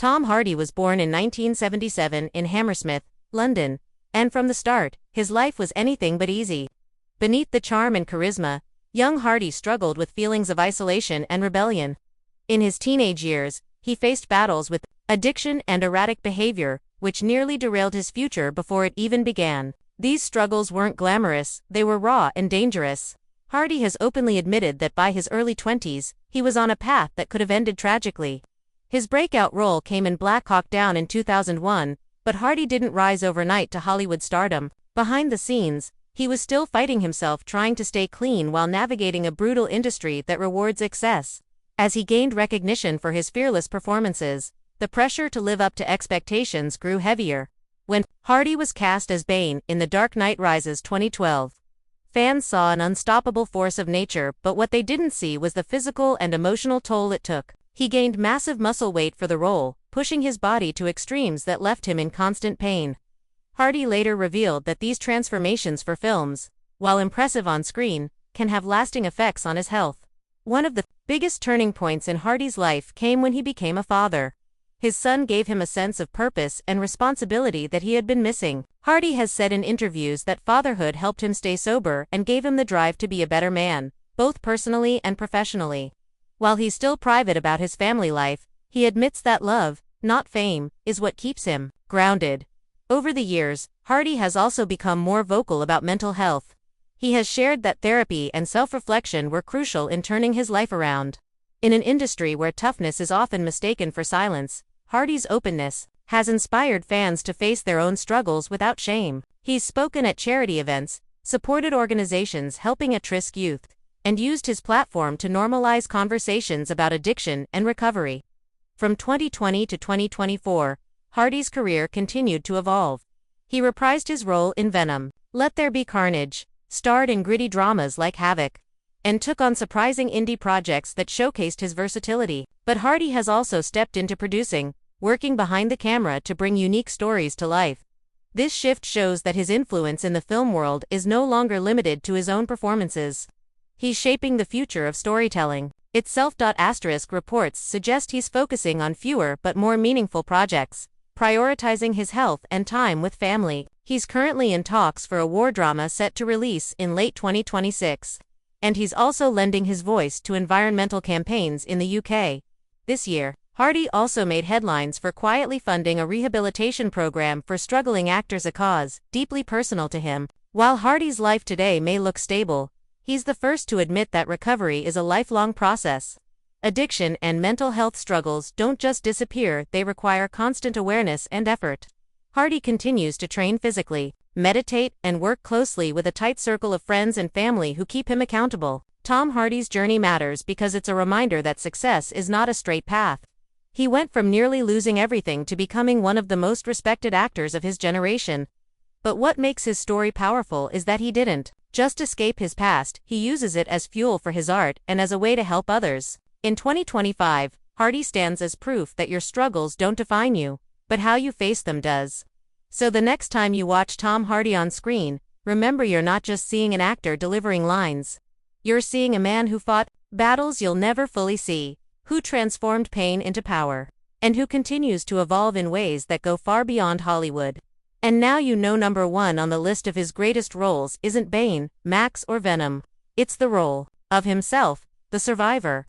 Tom Hardy was born in 1977 in Hammersmith, London, and from the start, his life was anything but easy. Beneath the charm and charisma, young Hardy struggled with feelings of isolation and rebellion. In his teenage years, he faced battles with addiction and erratic behavior, which nearly derailed his future before it even began. These struggles weren't glamorous, they were raw and dangerous. Hardy has openly admitted that by his early 20s, he was on a path that could have ended tragically. His breakout role came in Black Hawk Down in 2001, but Hardy didn't rise overnight to Hollywood stardom. Behind the scenes, he was still fighting himself, trying to stay clean while navigating a brutal industry that rewards excess. As he gained recognition for his fearless performances, the pressure to live up to expectations grew heavier. When Hardy was cast as Bane in The Dark Knight Rises 2012, fans saw an unstoppable force of nature, but what they didn't see was the physical and emotional toll it took. He gained massive muscle weight for the role, pushing his body to extremes that left him in constant pain. Hardy later revealed that these transformations for films, while impressive on screen, can have lasting effects on his health. One of the biggest turning points in Hardy's life came when he became a father. His son gave him a sense of purpose and responsibility that he had been missing. Hardy has said in interviews that fatherhood helped him stay sober and gave him the drive to be a better man, both personally and professionally. While he's still private about his family life, he admits that love, not fame, is what keeps him grounded. Over the years, Hardy has also become more vocal about mental health. He has shared that therapy and self-reflection were crucial in turning his life around. In an industry where toughness is often mistaken for silence, Hardy's openness has inspired fans to face their own struggles without shame. He's spoken at charity events, supported organizations helping at-risk youth, and used his platform to normalize conversations about addiction and recovery. From 2020 to 2024, Hardy's career continued to evolve. He reprised his role in Venom, Let There Be Carnage, starred in gritty dramas like Havoc, and took on surprising indie projects that showcased his versatility. But Hardy has also stepped into producing, working behind the camera to bring unique stories to life. This shift shows that his influence in the film world is no longer limited to his own performances. He's shaping the future of storytelling. Itself. Reports suggest he's focusing on fewer but more meaningful projects, prioritizing his health and time with family. He's currently in talks for a war drama set to release in late 2026. And he's also lending his voice to environmental campaigns in the UK. This year, Hardy also made headlines for quietly funding a rehabilitation program for struggling actors, a cause deeply personal to him. While Hardy's life today may look stable, he's the first to admit that recovery is a lifelong process. Addiction and mental health struggles don't just disappear, they require constant awareness and effort. Hardy continues to train physically, meditate, and work closely with a tight circle of friends and family who keep him accountable. Tom Hardy's journey matters because it's a reminder that success is not a straight path. He went from nearly losing everything to becoming one of the most respected actors of his generation. But what makes his story powerful is that he didn't just escape his past, he uses it as fuel for his art and as a way to help others. In 2025, Hardy stands as proof that your struggles don't define you, but how you face them does. So the next time you watch Tom Hardy on screen, remember you're not just seeing an actor delivering lines. You're seeing a man who fought battles you'll never fully see, who transformed pain into power, and who continues to evolve in ways that go far beyond Hollywood. And now you know number one on the list of his greatest roles isn't Bane, Max, or Venom. It's the role of himself, the survivor.